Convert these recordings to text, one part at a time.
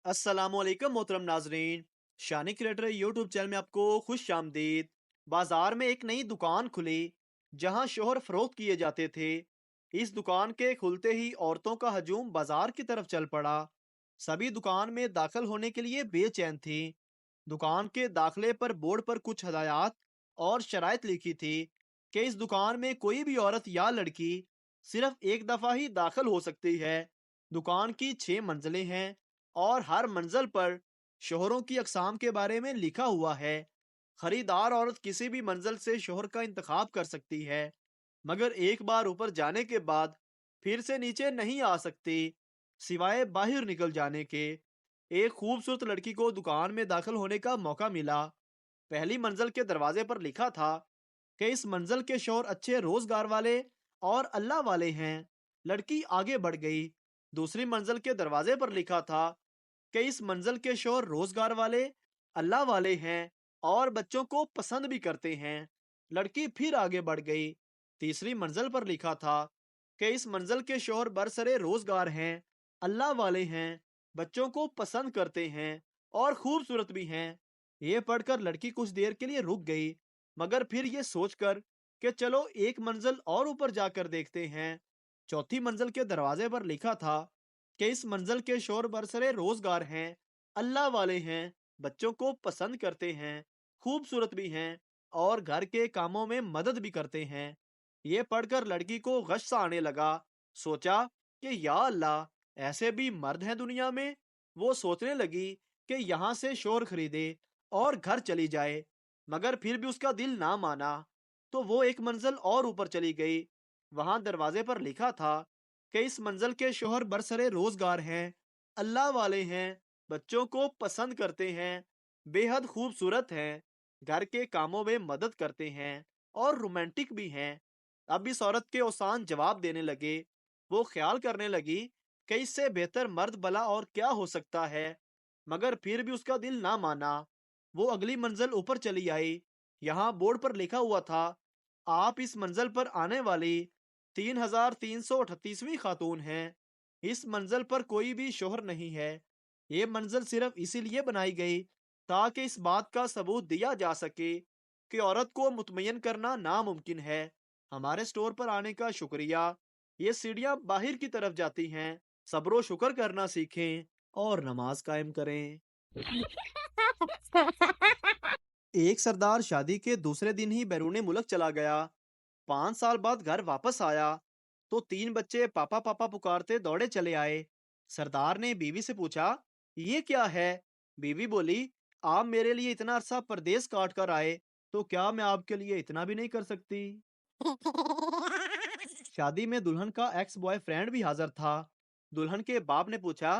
अस्सलामुअलैकुम मोहतरम नाजरीन। शानी क्रिएटर यूट्यूब चैनल में आपको खुश आमदीद। बाजार में एक नई दुकान खुली जहां शोहर फरोख्त किए जाते थे। इस दुकान के खुलते ही औरतों का हजूम बाजार की तरफ चल पड़ा। सभी दुकान में दाखिल होने के लिए बेचैन थी। दुकान के दाखिले पर बोर्ड पर कुछ हदायत और शराइत लिखी थी कि इस दुकान में कोई भी औरत या लड़की सिर्फ एक दफा ही दाखिल हो सकती है। दुकान की 6 मंजिलें हैं और हर मंजिल पर शोहरों की अकसाम के बारे में लिखा हुआ है। खरीदार औरत किसी भी मंजिल से शोहर का इंतखाब कर सकती है, मगर एक बार ऊपर जाने के बाद फिर से नीचे नहीं आ सकती, सिवाय बाहर निकल जाने के। एक खूबसूरत लड़की को दुकान में दाखिल होने का मौका मिला। पहली मंजिल के दरवाजे पर लिखा था कि इस मंजिल के शोहर अच्छे रोजगार वाले और अल्लाह वाले हैं। लड़की आगे बढ़ गई। दूसरी मंजिल के दरवाजे पर लिखा था कि इस मंजिल के शोहर रोजगार वाले, अल्लाह वाले हैं और बच्चों को पसंद भी करते हैं। लड़की फिर आगे बढ़ गई। तीसरी मंजिल पर लिखा था कि इस मंजिल के शोहर बरसरे रोजगार हैं, अल्लाह वाले हैं, बच्चों को पसंद करते हैं और खूबसूरत भी हैं। ये पढ़कर लड़की कुछ देर के लिए रुक गई, मगर फिर ये सोचकर कि चलो एक मंजिल और ऊपर जाकर देखते हैं। चौथी मंजिल के दरवाजे पर लिखा था कि इस मंजिल के शोर बरसरे रोजगार हैं, अल्लाह वाले हैं, बच्चों को पसंद करते हैं, खूबसूरत भी हैं और घर के कामों में मदद भी करते हैं। ये पढ़कर लड़की को गस्सा आने लगा। सोचा कि या अल्लाह, ऐसे भी मर्द हैं दुनिया में। वो सोचने लगी कि यहाँ से शोर खरीदे और घर चली जाए, मगर फिर भी उसका दिल ना माना। तो वो एक मंजिल और ऊपर चली गई। वहां दरवाजे पर लिखा था कि इस मंजिल के शोहर बरसरे रोजगार हैं, अल्लाह वाले हैं, बच्चों को पसंद करते हैं, बेहद खूबसूरत हैं, घर के कामों में मदद करते हैं और रोमांटिक भी हैं। अब इस औरत के ओसान जवाब देने लगे। वो ख्याल करने लगी कि इससे बेहतर मर्द भला और क्या हो सकता है, मगर फिर भी उसका दिल ना माना। वो अगली मंजिल ऊपर चली आई। यहाँ बोर्ड पर लिखा हुआ था, आप इस मंजिल पर आने वाली 3338वीं खातून हैं। इस मंजिल पर कोई भी शोहर नहीं है। ये मंजिल सिर्फ इसीलिए बनाई गई ताकि इस बात का सबूत दिया जा सके कि औरत को मुतमय्यन करना नामुमकिन है। हमारे स्टोर पर आने का शुक्रिया। ये सीढ़ियां बाहर की तरफ जाती हैं। सब्रो शुक्र करना सीखें और नमाज कायम करें। एक सरदार शादी के दूसरे दिन ही बैरूने मुल्क चला गया। 5 साल बाद घर वापस आया तो 3 बच्चे पापा पापा पुकारते दौड़े चले आए। सरदार ने बीवी से पूछा, ये क्या है? बीवी बोली, आप मेरे लिए इतना अरसा परदेश काट कर आए, तो क्या मैं आपके लिए इतना भी नहीं कर सकती? शादी में दुल्हन का एक्स बॉयफ्रेंड भी हाजिर था। दुल्हन के बाप ने पूछा,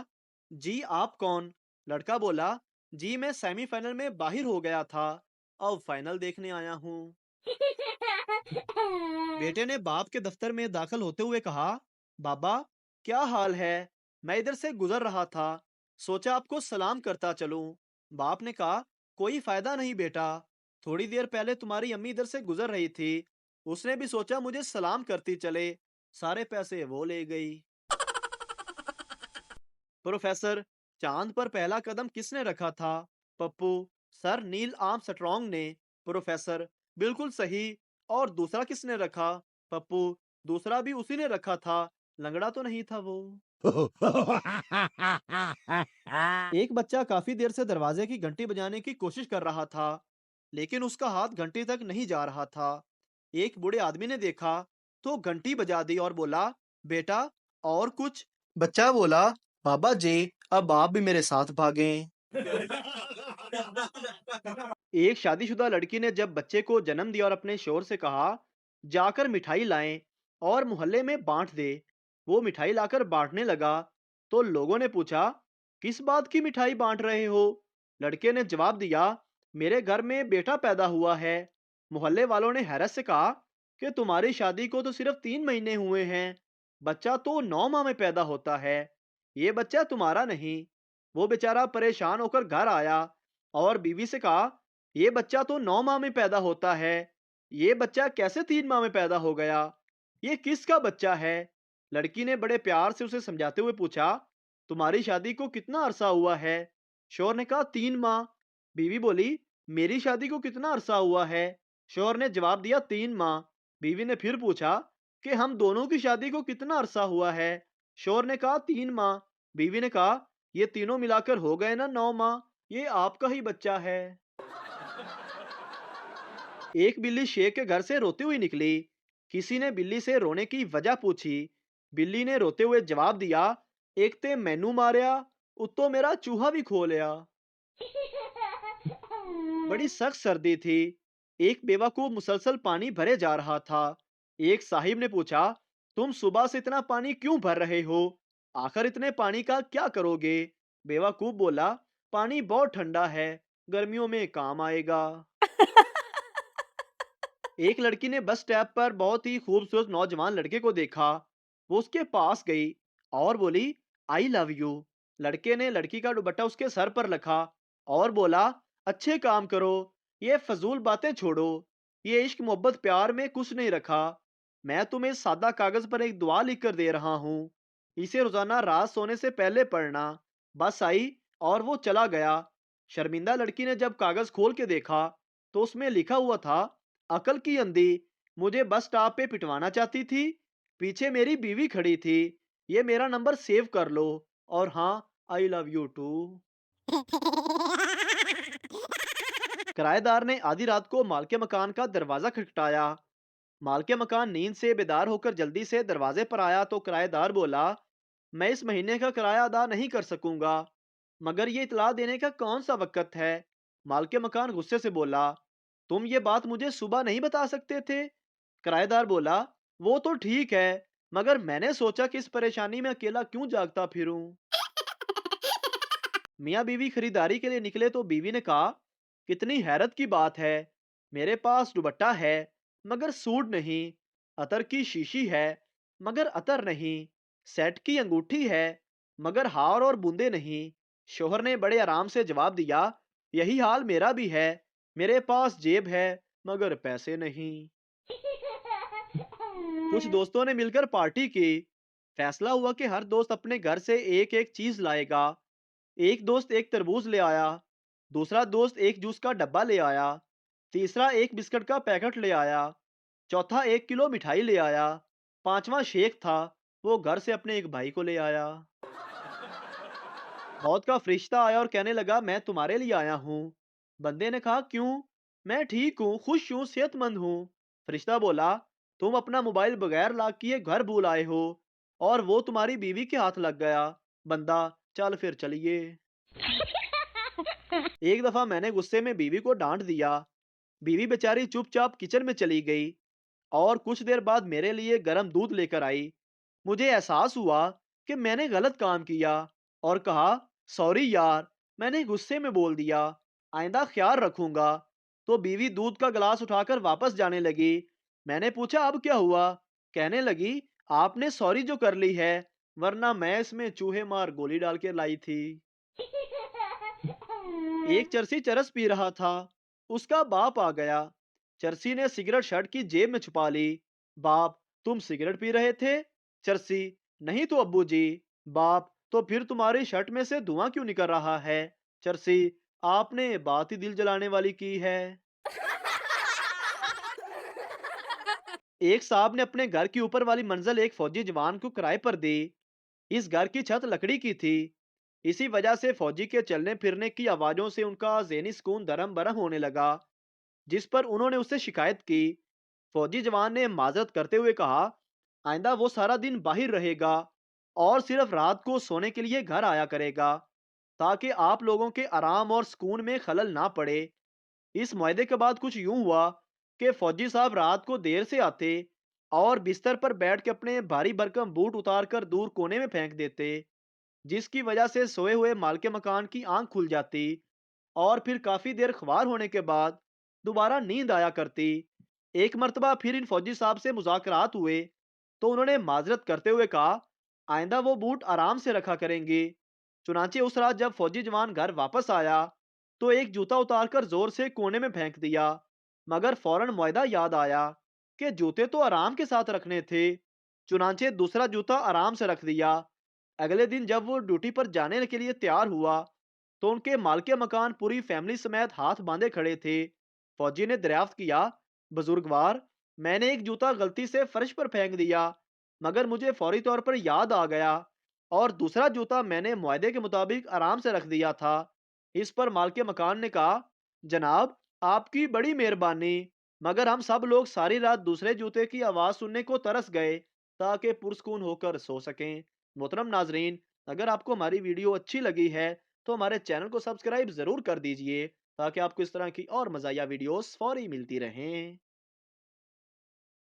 जी आप कौन? लड़का बोला, जी मैं सेमीफाइनल में बाहिर हो गया था, अब फाइनल देखने आया हूँ। बेटे ने बाप के दफ्तर में दाखिल होते हुए कहा, बाबा क्या हाल है? मैं इधर से गुजर रहा था, सोचा आपको सलाम करता चलूं। बाप ने कहा, कोई फायदा नहीं बेटा, थोड़ी देर पहले तुम्हारी अम्मी इधर से गुजर रही थी, उसने भी सोचा मुझे सलाम करती चले, सारे पैसे वो ले गई। प्रोफेसर, चांद पर पहला कदम किसने रखा था? पप्पू, सर नील आर्मस्ट्रॉन्ग ने। प्रोफेसर, बिल्कुल सही। और दूसरा किसने रखा? पप्पू, दूसरा भी उसी ने रखा था, लंगड़ा तो नहीं था वो। एक बच्चा काफी देर से दरवाजे की घंटी बजाने की कोशिश कर रहा था, लेकिन उसका हाथ घंटी तक नहीं जा रहा था। एक बूढ़े आदमी ने देखा तो घंटी बजा दी और बोला, बेटा और कुछ? बच्चा बोला, बाबा जी, अब आप भी मेरे साथ भागें। एक शादीशुदा लड़की ने जब बच्चे को जन्म दिया और अपने शोहर से कहा, जाकर मिठाई लाएं और मोहल्ले में बांट दे। वो मिठाई लाकर बांटने लगा तो लोगों ने पूछा, किस बात की मिठाई बांट रहे हो? लड़के ने जवाब दिया, मेरे घर में बेटा पैदा हुआ है। मोहल्ले वालों ने हैरत से कहा कि तुम्हारी शादी को तो सिर्फ 3 महीने हुए हैं, बच्चा तो 9 माह में पैदा होता है, ये बच्चा तुम्हारा नहीं। वो बेचारा परेशान होकर घर आया और बीवी से कहा, ये बच्चा तो 9 माह में पैदा होता है, ये बच्चा कैसे 3 माह में पैदा हो गया? ये किसका बच्चा है? लड़की ने बड़े प्यार से उसे समझाते हुए पूछा, तुम्हारी शादी को कितना अरसा हुआ है? शौहर ने कहा 3 माह। बीवी बोली, मेरी शादी को कितना अरसा हुआ है? शौहर ने जवाब दिया 3 माह। बीवी ने फिर पूछा कि हम दोनों की शादी को कितना अरसा हुआ है? शौहर ने कहा 3 माह। बीवी ने कहा, ये तीनों मिलाकर हो गए ना 9 माह, ये आपका ही बच्चा है। एक बिल्ली शेर के घर से रोती हुई निकली। किसी ने बिल्ली से रोने की वजह पूछी। बिल्ली ने रोते हुए जवाब दिया, एक ते मैनू मारिया, उत्तों मेरा चूहा भी खो लिया। बड़ी सख्त सर्दी थी। एक बेवकूफ मुसलसल पानी भरे जा रहा था। एक साहिब ने पूछा, तुम सुबह से इतना पानी क्यों भर रहे हो? आखिर इतने पानी का क्या करोगे? बेवकूफ बोला, पानी बहुत ठंडा है, गर्मियों में काम आएगा। एक लड़की ने बस स्टॉप पर बहुत ही खूबसूरत नौजवान लड़के को देखा। वो उसके पास गई और बोली, आई लव यू। लड़के ने लड़की का दुपट्टा उसके सर पर रखा और बोला, अच्छे काम करो, ये फजूल बातें छोड़ो, ये इश्क मोहब्बत प्यार में कुछ नहीं रखा। मैं तुम्हें इस सादा कागज पर एक दुआ लिख कर दे रहा हूँ, इसे रोजाना रात सोने से पहले पढ़ना। बस आई और वो चला गया। शर्मिंदा लड़की ने जब कागज खोल के देखा तो उसमें लिखा हुआ था, अकल की अंधी, मुझे बस स्टॉप पे पिटवाना चाहती थी, पीछे मेरी बीवी खड़ी थी, ये मेरा नंबर सेव कर लो, और हाँ, आई लव यू टू। किराएदार ने आधी रात को माल के मकान का दरवाजा खटखटाया। माल के मकान नींद से बेदार होकर जल्दी से दरवाजे पर आया तो किराएदार बोला, मैं इस महीने का किराया अदा नहीं कर सकूंगा, मगर ये इतला देने का कौन सा वक्त है? माल के मकान गुस्से से बोला, तुम ये बात मुझे सुबह नहीं बता सकते थे? किराएदार बोला, वो तो ठीक है, मगर मैंने सोचा कि इस परेशानी में अकेला क्यों जागता फिरूं। मियाँ बीवी खरीदारी के लिए निकले तो बीवी ने कहा, कितनी हैरत की बात है, मेरे पास दुपट्टा है मगर सूट नहीं, अतर की शीशी है मगर अतर नहीं, सेट की अंगूठी है मगर हार और बूंदे नहीं। शोहर ने बड़े आराम से जवाब दिया, यही हाल मेरा भी है, मेरे पास जेब है मगर पैसे नहीं। कुछ दोस्तों ने मिलकर पार्टी की। फैसला हुआ कि हर दोस्त अपने घर से एक एक चीज लाएगा। एक दोस्त एक तरबूज ले आया, दूसरा दोस्त एक जूस का डब्बा ले आया, तीसरा एक बिस्किट का पैकेट ले आया, चौथा 1 किलो मिठाई ले आया, पांचवा शेक था, वो घर से अपने एक भाई को ले आया। मौत का फरिश्ता आया और कहने लगा, मैं तुम्हारे लिए आया हूँ। बंदे ने कहा, क्यों? मैं ठीक हूँ, खुश हूँ, सेहतमंद हूँ। फरिश्ता बोला, तुम अपना मोबाइल बगैर लॉक किए घर भूल आए हो और वो तुम्हारी बीवी के हाथ लग गया। बंदा, चल फिर चलिए। एक दफा मैंने गुस्से में बीवी को डांट दिया। बीवी बेचारी चुपचाप किचन में चली गई और कुछ देर बाद मेरे लिए गर्म दूध लेकर आई। मुझे एहसास हुआ कि मैंने गलत काम किया और कहा, सॉरी यार, मैंने गुस्से में बोल दिया, आइंदा ख्याल रखूंगा। तो बीवी दूध का गिलास उठाकर वापस जाने लगी। मैंने पूछा, अब क्या हुआ? कहने लगी, आपने सॉरी जो कर ली है, वरना मैं इसमें चूहे मार गोली डाल के लाई थी। एक चरसी चरस पी रहा था। उसका बाप आ गया। चरसी ने सिगरेट शर्ट की जेब में छुपा ली। बाप, तुम सिगरेट पी रहे थे? चरसी, नहीं तो अब्बू जी। बाप, तो फिर तुम्हारी शर्ट में से धुआं क्यों निकल रहा है? चरसी, आपने बात ही दिल जलाने वाली की है। एक साहब ने अपने घर की ऊपर वाली मंजिल एक फौजी जवान को किराए पर दी। इस घर की छत लकड़ी की थी। इसी वजह से फौजी के चलने फिरने की आवाजों से उनका ज़हनी सुकून दरम बरम होने लगा, जिस पर उन्होंने उससे शिकायत की। फौजी जवान ने माजरत करते हुए कहा, आइंदा वो सारा दिन बाहर रहेगा और सिर्फ रात को सोने के लिए घर आया करेगा, ताकि आप लोगों के आराम और सुकून में खलल ना पड़े। इस मुआहदे के बाद कुछ यूं हुआ कि फौजी साहब रात को देर से आते और बिस्तर पर बैठ के अपने भारी भरकम बूट उतार कर दूर कोने में फेंक देते, जिसकी वजह से सोए हुए माल के मकान की आंख खुल जाती और फिर काफी देर ख्वार होने के बाद दोबारा नींद आया करती। एक मर्तबा फिर इन फौजी साहब से मुज़ाकरात हुए तो उन्होंने माजरत करते हुए कहा, आइंदा वो बूट आराम से रखा करेंगे। चुनाचे उस रात जब फौजी जवान घर वापस आया तो एक जूता उतारकर जोर से कोने में फेंक दिया, मगर फौरन मुआहदा याद आया कि जूते तो आराम के साथ रखने थे। चुनाचे दूसरा जूता आराम से रख दिया। अगले दिन जब वो ड्यूटी पर जाने के लिए तैयार हुआ, तो उनके मालके मकान पूरी फैमिली समेत हाथ बांधे खड़े थे। फौजी ने दरियाफ्त किया, बुजुर्गवार, मैंने एक जूता गलती से फर्श पर फेंक दिया, मगर मुझे फौरी तौर पर याद आ गया और दूसरा जूता मैंने मुआहदे के मुताबिक आराम से रख दिया था। इस पर मालके मकान ने कहा, जनाब, आपकी बड़ी मेहरबानी, मगर हम सब लोग सारी रात दूसरे जूते की आवाज़ सुनने को तरस गए ताकि पुरस्कून होकर सो सकें। मोहतरम नाजरीन, अगर आपको हमारी वीडियो अच्छी लगी है तो हमारे चैनल को सब्सक्राइब ज़रूर कर दीजिए ताकि आपको इस तरह की और मज़ाया वीडियोस फौरी मिलती रहें।